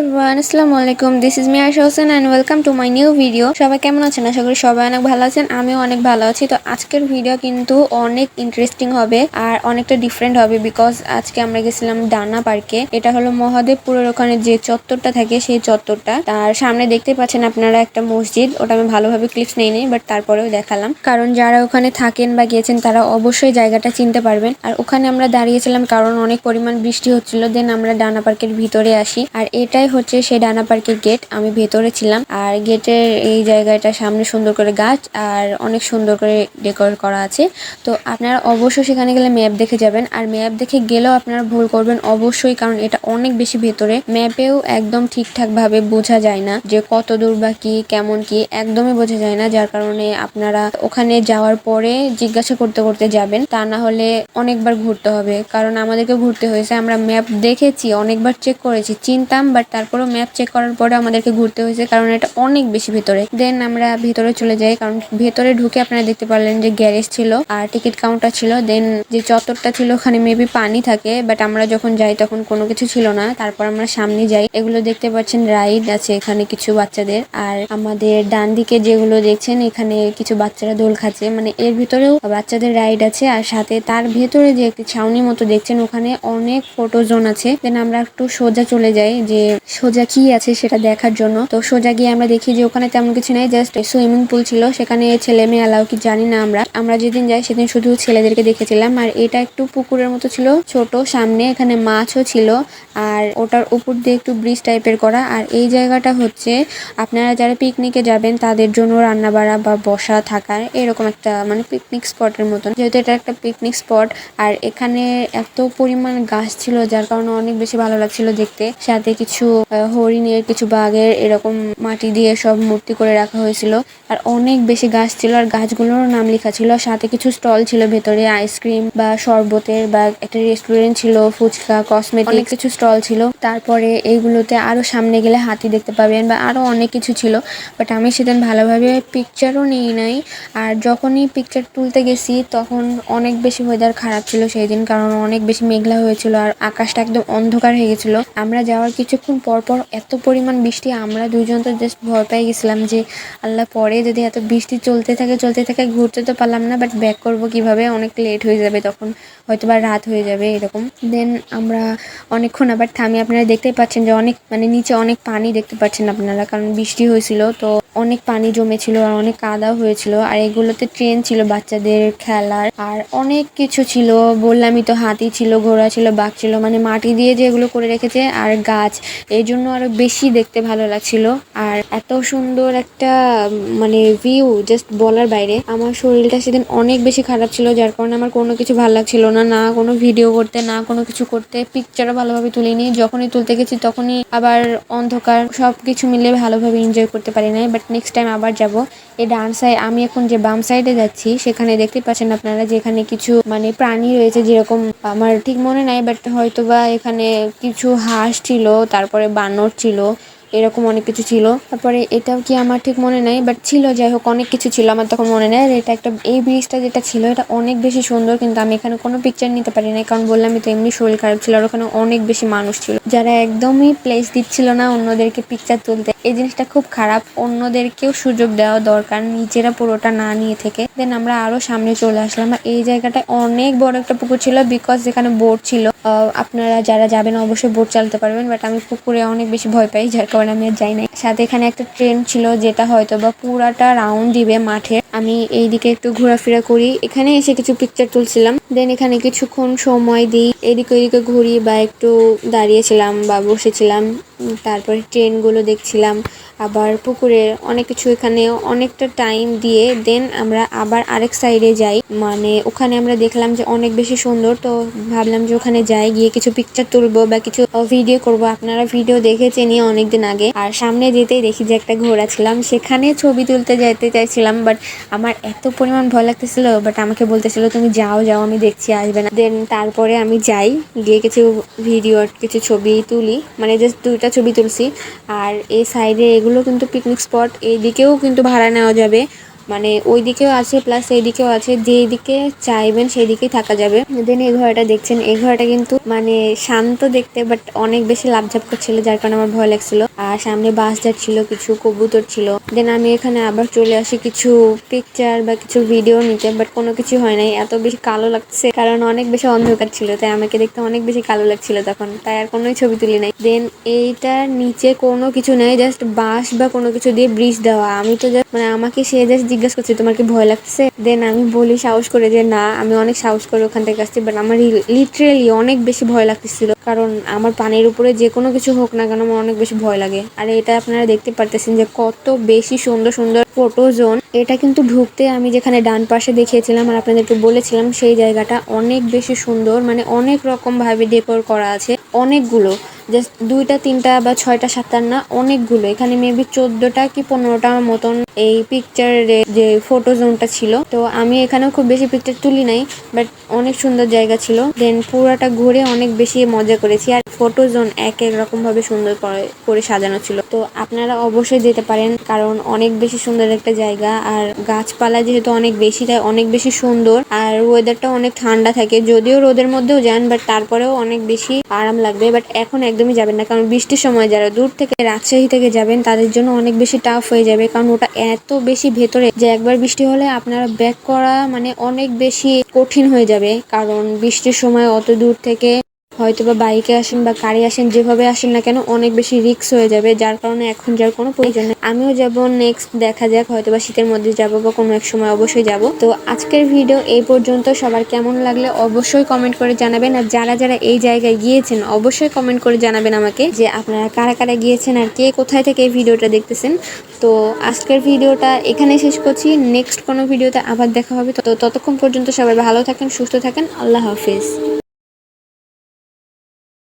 Everyone, আসসালামু আলাইকুম। This is me Ayesha Hossain and welcome to my new video. সবাই কেমন আছেন? আশা করি সবাই অনেক ভালো আছেন। আমিও অনেক ভালো আছি। তো আজকের ভিডিও কিন্তু অনেক ইন্টারেস্টিং হবে আর অনেকটা ডিফারেন্ট হবে, বিকজ আজকে আমরা গেছিলাম ডানা পার্কে। এটা হলো মহাদেবপুরের ওখানে যে চত্বরটা থাকে, সেই চত্বরটা। তার সামনে দেখতে পাচ্ছেন আপনারা একটা মসজিদ। ওটা আমি ভালোভাবে ক্লিপস নেই, বাট তারপরেও দেখালাম, কারণ যারা ওখানে থাকেন বা গিয়েছেন তারা অবশ্যই জায়গাটা চিনতে পারবেন। আর ওখানে আমরা দাঁড়িয়েছিলাম কারণ অনেক পরিমাণ বৃষ্টি হচ্ছিল। দেন আমরা ডানা পার্কের ভিতরে আসি, আর এটাই হচ্ছে সেই ডানা পার্কের গেট। আমি ভেতরে ছিলাম, আর গেটের এই জায়গাটা সামনে সুন্দর করে গাছ আর অনেক সুন্দর করে ডেকোরেট করা আছে। তো আপনারা অবশ্যই সেখানে গেলে ম্যাপ দেখে যাবেন, আর ম্যাপ দেখে গেলেও আপনারা ভুল করবেন অবশ্যই, কারণ এটা অনেক বেশি ভেতরে। ম্যাপেও একদম ঠিকঠাক ভাবে বোঝা যায় না যে কত দূর বা কি কেমন কি, একদমই বোঝা যায় না। যার কারণে আপনারা ওখানে যাওয়ার পরে জিজ্ঞাসা করতে করতে যাবেন, তা না হলে অনেকবার ঘুরতে হবে। কারণ আমাদেরকে ঘুরতে হয়েছে, আমরা ম্যাপ দেখেছি, অনেকবার চেক করেছি, চিনতাম, বাট তারপরেও ম্যাপ চেক করার পরে আমাদেরকে ঘুরতে হয়েছে, কারণ এটা অনেক বেশি ভেতরে। দেন আমরা ভেতরে চলে যাই, কারণ ভেতরে ঢুকে আপনারা দেখতে পারলেন যে গ্যারেজ ছিল আর টিকিট কাউন্টার ছিল। দেন যে চত্বরটা ছিল ওখানে মেবি পানি থাকে, বাট আমরা যখন যাই তখন কোনো কিছু ছিল না। তারপর আমরা সামনে যাই, এগুলো দেখতে পাচ্ছেন রাইড আছে এখানে কিছু বাচ্চাদের। আর আমাদের ডান দিকে যেগুলো দেখছেন এখানে কিছু বাচ্চারা দোল খাচ্ছে, মানে এর ভিতরেও বাচ্চাদের রাইড আছে। আর সাথে তার ভেতরে যে একটি ছাউনি মতো দেখছেন ওখানে অনেক ফটো জোন আছে। দেন আমরা একটু সোজা চলে যাই যে সোজা কি আছে সেটা দেখার জন্য। তো সোজা গিয়ে আমরা দেখি যে ওখানে তেমন কিছু নেই, জাস্ট সুইমিং পুল ছিল। সেখানে ছেলে মেয়ে অ্যালাউ কি জানি না। আমরা যেদিন যাই সেদিন শুধু ছেলেদেরকে দেখেছিলাম। আর এটা একটু পুকুরের মতো ছিল ছোট, সামনে এখানে মাছও ছিল, আর ওটার উপর দিয়ে একটু ব্রিজ টাইপের করা। আর এই জায়গাটা হচ্ছে আপনারা যারা পিকনিকে যাবেন তাদের জন্য রান্না বাড়া বা বসা থাকার এরকম একটা মানে পিকনিক স্পটের মতন, যেহেতু এটা একটা পিকনিক স্পট। আর এখানে এত পরিমাণ গাছ ছিল যার কারণে অনেক বেশি ভালো লাগছিল দেখতে। সাথে কিছু হরিণের, কিছু বাঘের এরকম মাটি দিয়ে সব মূর্তি করে রাখা হয়েছিল। আর অনেক বেশি গাছ ছিল, আর গাছগুলোর নাম লেখা ছিল। সাথে কিছু স্টল ছিল ভেতরে, আইসক্রিম বা শরবতের, বা একটা রেস্টুরেন্ট ছিল, ফুচকা, কসমেটিক, অনেক কিছু স্টল ছিল। তারপরে এইগুলোতে আরো সামনে গেলে হাতি দেখতে পাবেন বা আরো অনেক কিছু ছিল, বাট আমি সেদিন ভালোভাবে পিকচারও নিই নাই। আর যখনই পিকচার তুলতে গেছি তখন অনেক বেশি ওয়েদার খারাপ ছিল সেই দিন, কারণ অনেক বেশি মেঘলা হয়েছিল আর আকাশটা একদম অন্ধকার হয়ে গেছিল। আমরা যাওয়ার কিছুক্ষণ পর পর এত পরিমাণ বৃষ্টি, আমরা দুইজন তো জাস্ট ভয় পেয়ে গেছিলাম যে আল্লাহ, পরে যদি এত বৃষ্টি চলতে থাকে ঘুরতে তো পারলাম না, বাট ব্যাক করবো কিভাবে, অনেক লেট হয়ে যাবে, তখন হয়তো বা রাত হয়ে যাবে এরকম। দেন আমরা অনেকক্ষণ আবার থামি। আপনারা দেখতেই পাচ্ছেন যে অনেক মানে নিচে অনেক পানি দেখতে পাচ্ছেন আপনারা, কারণ বৃষ্টি হয়েছিল তো অনেক পানি জমেছিল আর অনেক কাদা হয়েছিল। আর এগুলোতে ট্রেন ছিল বাচ্চাদের খেলার, আর অনেক কিছু ছিল। বললামই তো, হাতি ছিল, ঘোড়া ছিল, বাঘ ছিল, মানে মাটি দিয়ে যে এগুলো করে রেখেছে আর গাছ, এই জন্য আরো বেশি দেখতে ভালো লাগছিল। আর এত সুন্দর একটা মানে ভিউ, জাস্ট বলার বাইরে। আমার শরীরটা সেদিন অনেক বেশি খারাপ ছিল, যার কারণে আমার কোনো কিছু ভালো লাগছিল না, না কোনো ভিডিও করতে, না কোনো কিছু করতে। পিকচারও ভালোভাবে তুলিনি, যখনই তুলতে গেছি তখনই আবার অন্ধকার, সবকিছু মিলে ভালোভাবে এনজয় করতে পারি নাই। বাট নেক্সট টাইম আবার যাব। এই ডান সাইড, আমি এখন যে বাম সাইডে যাচ্ছি সেখানে দেখতে পাচ্ছেন আপনারা যে এখানে কিছু মানে প্রাণী রয়েছে, যেরকম আমার ঠিক মনে নাই, বাট হয়তো বা এখানে কিছু হাঁস ছিল, তারপরে বানর ছিল, এরকম অনেক কিছু ছিল। তারপরে এটাও কি আমার ঠিক মনে নাই, বাট ছিল, যাই হোক অনেক কিছু ছিল, আমার তখন মনে নেই। আর এটা একটা, এই ব্রিজটা যেটা ছিল এটা অনেক বেশি সুন্দর, কিন্তু আমি এখানে কোনো পিকচার নিতে পারি নাই, কারণ বললামই তো এমনি শরীর খারাপ ছিল। আর ওখানে অনেক বেশি মানুষ ছিল যারা একদমই প্লেস দিচ্ছিল না অন্যদেরকে পিকচার তুলতে। এই জিনিসটা খুব খারাপ, অন্যদেরকেও সুযোগ দেওয়া দরকার, নিজেরা পুরোটা না নিয়ে থেকে। দেন আমরা আরো সামনে চলে আসলাম, আর এই জায়গাটায় অনেক বড় একটা পুকুর ছিল, বিকজ যেখানে বোট ছিল। আপনারা যারা যাবেন অবশ্যই বোট চালাতে পারবেন, বাট আমি পুকুরে অনেক বেশি ভয় পাই, যার কারণে আমি আর যাই নাই। সাথে এখানে একটা ট্রেন ছিল যেটা হয়তো বা পুরাটা রাউন্ড দিবে মাঠে। আমি এইদিকে একটু ঘোরাফেরা করি, এখানে এসে কিছু পিকচার তুলছিলাম। দেন এখানে কিছুক্ষণ সময় দিই, এদিকে ওইদিকে ঘুরি বা একটু দাঁড়িয়েছিলাম বা বসেছিলাম। তারপরে ট্রেনগুলো দেখছিলাম, আবার পুকুরে অনেক কিছু, এখানে অনেকটা টাইম দিয়ে দেন আমরা আবার আরেক সাইডে যাই। মানে ওখানে আমরা দেখলাম যে অনেক বেশি সুন্দর, তো ভাবলাম যে ওখানে যাই, গিয়ে কিছু পিকচার তুলবো বা কিছু ভিডিও করব। আপনারা ভিডিও দেখেছেনই অনেকদিন আগে। আর সামনে যেতেই দেখি যে একটা ঘোড়া ছিলাম, সেখানে ছবি তুলতে যেতে চাইছিলাম, বাট আমার এত পরিমাণ ভয় লাগতেছিল, বাট আমাকে বলতেছিল তুমি যাও যাও, আমি দেখছি, আসবে না। দেন তারপরে আমি যাই, গিয়ে কিছু ভিডিও, কিছু ছবি তুলি, মানে জাস্ট 2টা ছবি তুলছি। আর এই সাইডে এগুলো কিন্তু পিকনিক স্পট, এইদিকেও কিন্তু ভাড়া নেওয়া যাবে, মানে ওই দিকেও আছে প্লাস এই দিকেও আছে, যেই দিকে চাইবেন সেই দিকেই থাকা যাবে। দেন এই ঘোড়াটা দেখছেন, এই ঘোড়াটা কিন্তু মানে শান্ত দেখতে বাট অনেক বেশি লাফঝাপ করছিল, যার কারণে আমার ভয় লাগছিল। আর সামনে বাস যাচ্ছিল, কিছু কবুতর ছিল। দেন আমি এখানে আবার চলে আসি কিছু পিকচার বা কিছু ভিডিও নিতে, বাট কোনো কিছু হয় নাই, এত বেশি কালো লাগছে কারণ অনেক বেশি অন্ধকার ছিল, তাই আমাকে দেখতে অনেক বেশি কালো লাগছিল তখন, তাই আর কোনোই ছবি তুলি নাই। দেন এইটার নিচে কোনো কিছু নেই, জাস্ট বাঁশ বা কোনো কিছু দিয়ে ব্রিজ দেওয়া। আমি তো জাস্ট মানে আমাকে সে জাস্ট জিজ্ঞেস করছে তোমার কি ভয় লাগছে, দেন আমি বলি সাহস করে যে না, আমি অনেক সাহস করে ওখান থেকে আসছি, বাট আমার লিটারেলি অনেক বেশি ভয় লাগতেছিল, কারণ আমার পানির উপরে যে কোনো কিছু হোক না কেন আমার অনেক বেশি ভয় লাগে। আর এটা আপনারা দেখতে পারতেছেন যে কত বেশি সুন্দর সুন্দর ফটো জোন। এটা কিন্তু ঢুকতে আমি যেখানে ডান পাশে দেখিয়েছিলাম আর আপনাদেরকে বলেছিলাম সেই জায়গাটা অনেক বেশি সুন্দর, মানে অনেক রকম ভাবে ডেকোর করা আছে, অনেকগুলো, জাস্ট 2টা 3টা বা 6টা 7টা না, অনেকগুলো। এখানে মেবি 14টা কি 15টার মতন এই পিকচারের যে ফটো জোনটা ছিল। তো আমি এখানেও খুব বেশি পিকচার তুলি নাই, বাট অনেক সুন্দর জায়গা ছিল। দেন পুরাটা ঘুরে অনেক বেশি মজা করেছি। আর ফটো জোন এক এক রকম ভাবে সুন্দর করে সাজানো ছিল। তো আপনারা অবশ্যই যেতে পারেন, কারণ অনেক বেশি সুন্দর একটা জায়গা। আর গাছপালা যেহেতু অনেক বেশি, তাই অনেক বেশি সুন্দর। আর ওয়েদারটা অনেক ঠান্ডা থাকে, যদিও রোদের মধ্যেও যান, বাট তারপরেও অনেক বেশি আরাম লাগবে। বাট এখন একদমই যাবেন না, কারণ বৃষ্টির সময় যারা দূর থেকে রাজশাহী থেকে যাবেন তাদের জন্য অনেক বেশি টাফ হয়ে যাবে, কারণ ওটা এত বেশি ভেতরে যে একবার বৃষ্টি হলে আপনারা ব্যাক করা মানে অনেক বেশি কঠিন হয়ে যাবে। কারণ বৃষ্টির সময় অত দূর থেকে হয়তো বা বাইকে আসেন বা কারে আসেন, যেভাবে আসেন না কেন অনেক বেশি রিস্ক হয়ে যাবে, যার কারণে এখন যাওয়ার কোনো প্রয়োজন নেই। আমিও যাব, নেক্সট দেখা যাক, হয়তো বা শীতের মধ্যে যাব বা কোনো এক সময় অবশ্যই যাব। তো আজকের ভিডিও এই পর্যন্ত। সবার কেমন লাগলে অবশ্যই কমেন্ট করে জানাবেন। আর যারা যারা এই জায়গায় গিয়েছেন অবশ্যই কমেন্ট করে জানাবেন আমাকে যে আপনারা কারা কারা গিয়েছেন আর কে কোথায় থেকে এই ভিডিওটা দেখতেছেন। তো আজকের ভিডিওটা এখানে শেষ করছি, নেক্সট কোনো ভিডিওতে আবার দেখা হবে। তো ততক্ষণ পর্যন্ত সবাই ভালো থাকেন, সুস্থ থাকেন, আল্লাহ হাফিজ।